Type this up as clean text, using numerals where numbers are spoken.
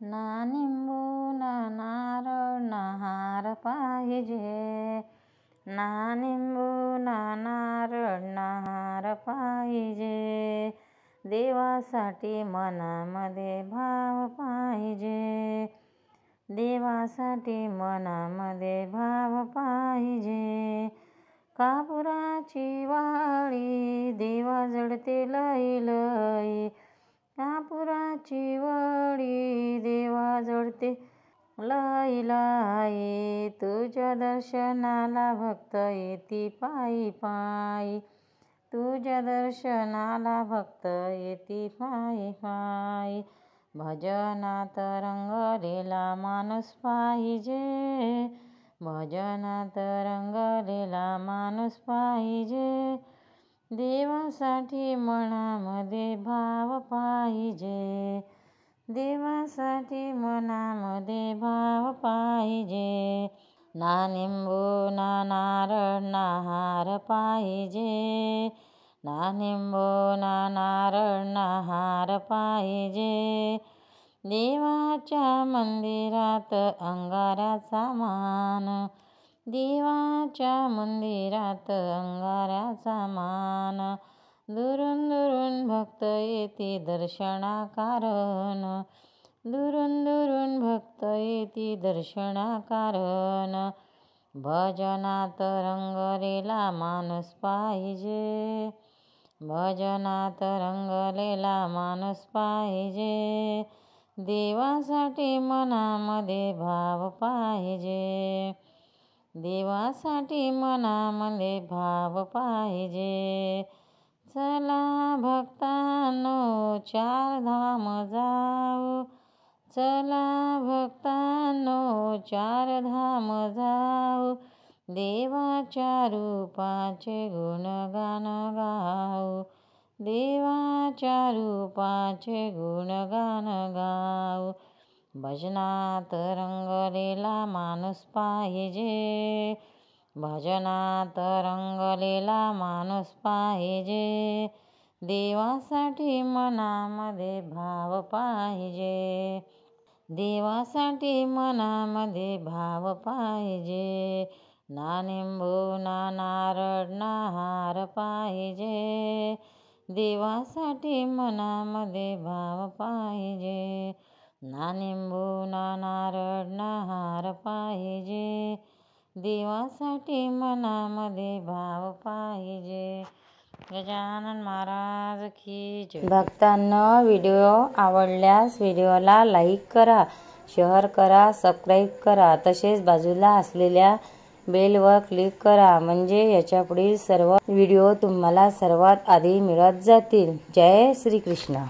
ना निंबू ना नारळ ना हार पाहिजे, ना निंबू ना नारळ ना हार पाहिजे। देवासाठी मनामध्ये भाव पाहिजे, देवासाठी मनामध्ये भाव पाहिजे। कापुराची वाळी देवा जळते लई लई, कापुराची वळी देवा जळते लई लई। तुझ्या दर्शनाला भक्त येती पायी पायी, तुझ्या दर्शनाला भक्त येती पायी पायी। भजनात रंगलेला माणूस पाहिजे, भजनात रंगलेला माणूस पाहिजे। देवासाठी मनामध्ये भाव पाहिजे, देवासाठी मनामध्ये भाव पाहिजे। ना निंबू ना नारळ ना हार पाहिजे, ना निंबू ना नारळ ना हार पाहिजे। देवाच्या मंदिरात अंगाऱ्याचा मान, देवाच्या मंदिरात अंगाऱ्याचा मान। दुरून दुरून भक्त येती दर्शनाकारण, दुरून दुरून भक्त येती दर्शनाकारण। भजनात रंगलेला माणूस पाहिजे, भजनात रंगलेला माणूस पाहिजे। देवासाठी मनामध्ये भाव पाहिजे, देवासाठी मनामध्ये भाव पाहिजे। चला भक्तांनो चार धाम जाऊ, चला भक्तांनो चार धाम जाऊ। देवाच्या रूपाचे गुणगान गाऊ, देवाच्या रूपाचे गुणगान गाऊ। भजनात रंगलेला माणूस पाहिजे, भजनात रंगलेला माणूस पाहिजे। देवासाठी मनामध्ये भाव पाहिजे, देवासाठी मनामध्ये भाव पाहिजे। ना निंबू ना नारळ ना हार पाहिजे, देवासाठी मनामध्ये भाव पाहिजे। ना निंबू ना नारळ ना हार पाहिजे, देवासाठी मनामध्ये भाव पाहिजे। गजानन महाराज की जय। भक्तांनो, व्हिडिओ आवडल्यास व्हिडिओला लाईक करा, शेअर करा, सबस्क्राईब करा। तसेच बाजूला असलेल्या बेलवर क्लिक करा, म्हणजे याच्यापुढील सर्व व्हिडिओ तुम्हाला सर्वात आधी मिळत जातील। जय श्री कृष्ण।